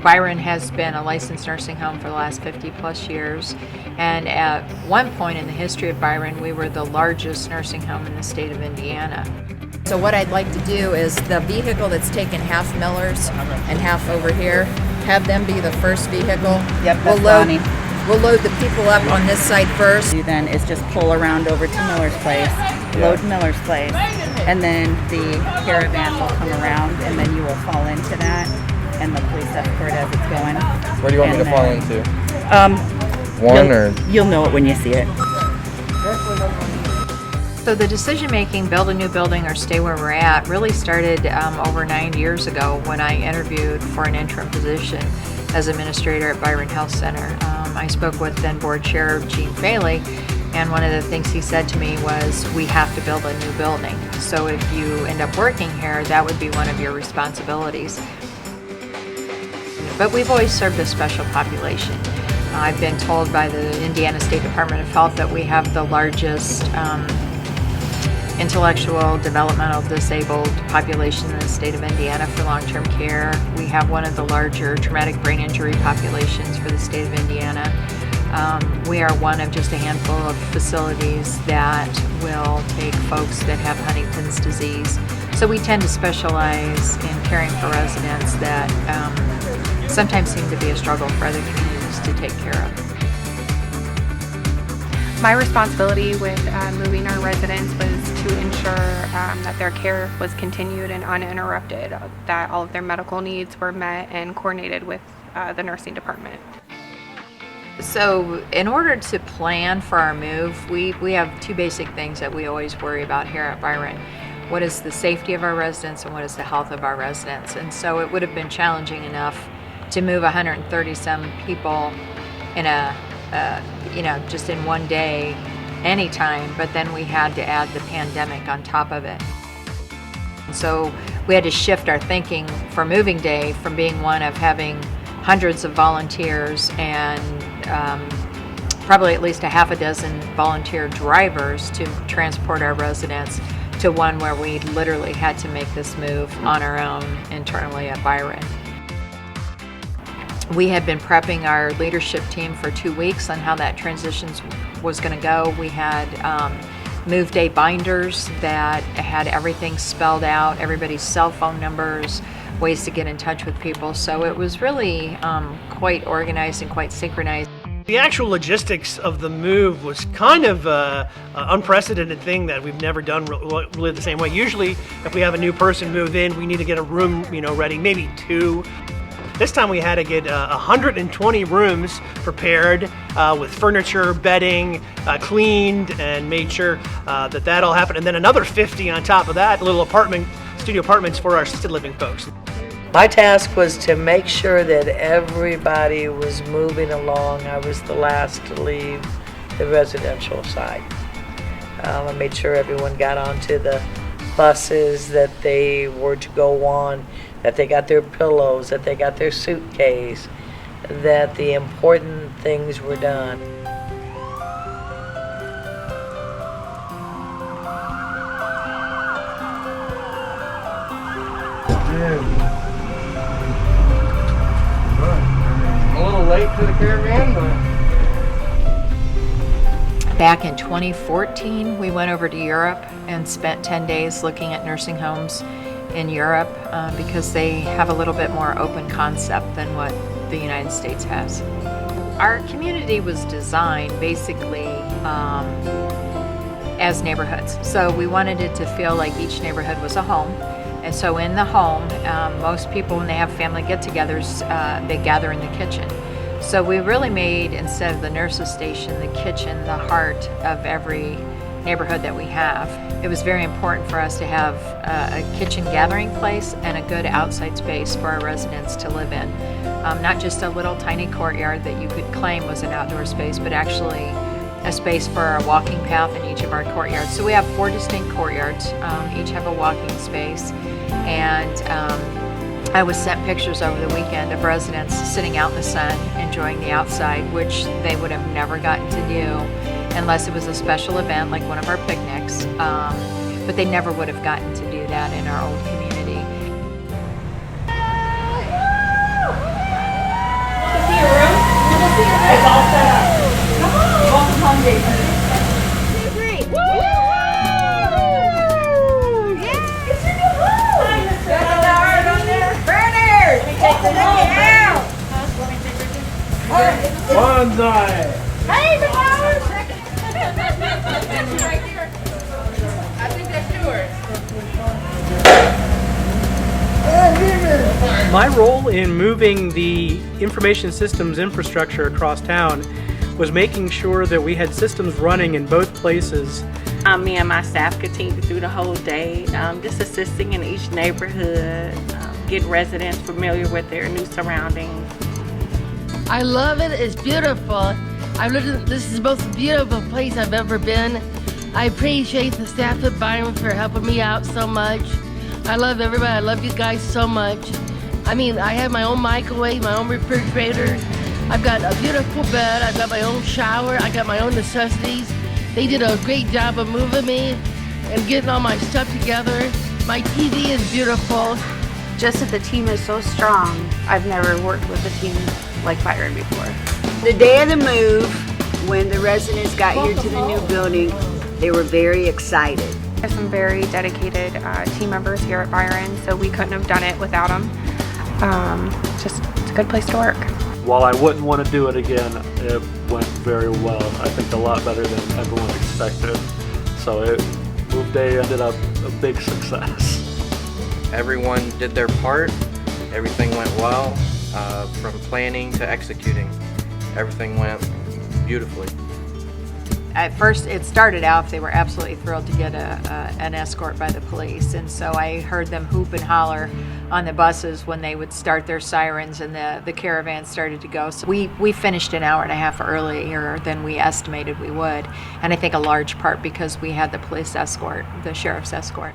Byron has been a licensed nursing home for the last 50 plus years, and at one point in the history of Byron, we were the largest nursing home in the state of Indiana. So what I'd like to do is the vehicle that's taken half Miller's and half over here, have them be the first vehicle. Yep, that's Bonnie. We'll load the people up on this side first. Then is just pull around over to Miller's place, load Miller's place, and then the caravan will come around, and then you will fall into that, and the police escort as it's going. Where do you want me to fall into? You'll know it when you see it. So the decision-making, build a new building or stay where we're at, really started over 9 years ago when I interviewed for an interim position as administrator at Byron Health Center. I spoke with then board chair Gene Faley, and one of the things he said to me was, we have to build a new building. So if you end up working here, that would be one of your responsibilities. But we've always served a special population. I've been told by the Indiana State Department of Health that we have the largest intellectual developmental disabled population in the state of Indiana for long-term care. We have one of the larger traumatic brain injury populations for the state of Indiana. We are one of just a handful of facilities that will take folks that have Huntington's disease. So we tend to specialize in caring for residents that sometimes seem to be a struggle for other communities to take care of. My responsibility with moving our residents was to ensure that their care was continued and uninterrupted, that all of their medical needs were met and coordinated with the nursing department. So in order to plan for our move, we have two basic things that we always worry about here at Byron. What is the safety of our residents and what is the health of our residents? And so it would have been challenging enough to move 130 some people in just in one day, anytime, but then we had to add the pandemic on top of it. And so we had to shift our thinking for moving day from being one of having hundreds of volunteers and probably at least a half a dozen volunteer drivers to transport our residents to one where we literally had to make this move on our own internally at Byron. We had been prepping our leadership team for 2 weeks on how that transition was going to go. We had move day binders that had everything spelled out, everybody's cell phone numbers, ways to get in touch with people. So it was really quite organized and quite synchronized. The actual logistics of the move was kind of an unprecedented thing that we've never done really the same way. Usually, if we have a new person move in, we need to get a room, ready, maybe 2. This time we had to get 120 rooms prepared with furniture, bedding, cleaned, and made sure that all happened. And then another 50 on top of that, little studio apartments for our assisted living folks. My task was to make sure that everybody was moving along. I was the last to leave the residential side. I made sure everyone got onto the buses that they were to go on, that they got their pillows, that they got their suitcase, that the important things were done. A little late to the caravan, but... Back in 2014, we went over to Europe and spent 10 days looking at nursing homes in Europe because they have a little bit more open concept than what the United States has. Our community was designed basically as neighborhoods. So we wanted it to feel like each neighborhood was a home. And so in the home, most people, when they have family get-togethers, they gather in the kitchen. So we really made, instead of the nurse's station, the kitchen the heart of every neighborhood that we have. It was very important for us to have a kitchen gathering place and a good outside space for our residents to live in. Not just a little tiny courtyard that you could claim was an outdoor space, but actually a space for our walking path in each of our courtyards. So we have 4 distinct courtyards, each have a walking space, and I was sent pictures over the weekend of residents sitting out in the sun, enjoying the outside, which they would have never gotten to do unless it was a special event like one of our picnics, but they never would have gotten to do that in our old community. It's all set up. Come on. Welcome home, Jason. My role in moving the information systems infrastructure across town was making sure that we had systems running in both places. Me and my staff continued through the whole day, just assisting in each neighborhood, get residents familiar with their new surroundings. I love it. It's beautiful. This is the most beautiful place I've ever been. I appreciate the staff at Byron for helping me out so much. I love everybody. I love you guys so much. I mean, I have my own microwave, my own refrigerator. I've got a beautiful bed. I've got my own shower. I got my own necessities. They did a great job of moving me and getting all my stuff together. My TV is beautiful. Just that the team is so strong. I've never worked with a team like Byron before. The day of the move, when the residents got here to the new building, they were very excited. There's some very dedicated team members here at Byron, so we couldn't have done it without them. Just, it's a good place to work. While I wouldn't want to do it again, it went very well. I think a lot better than everyone expected. So move day ended up a big success. Everyone did their part. Everything went well. From planning to executing, everything went beautifully. At first, it started out, they were absolutely thrilled to get an escort by the police. And so I heard them hoop and holler on the buses when they would start their sirens and the caravan started to go. So we finished an hour and a half earlier than we estimated we would. And I think a large part because we had the police escort, the sheriff's escort.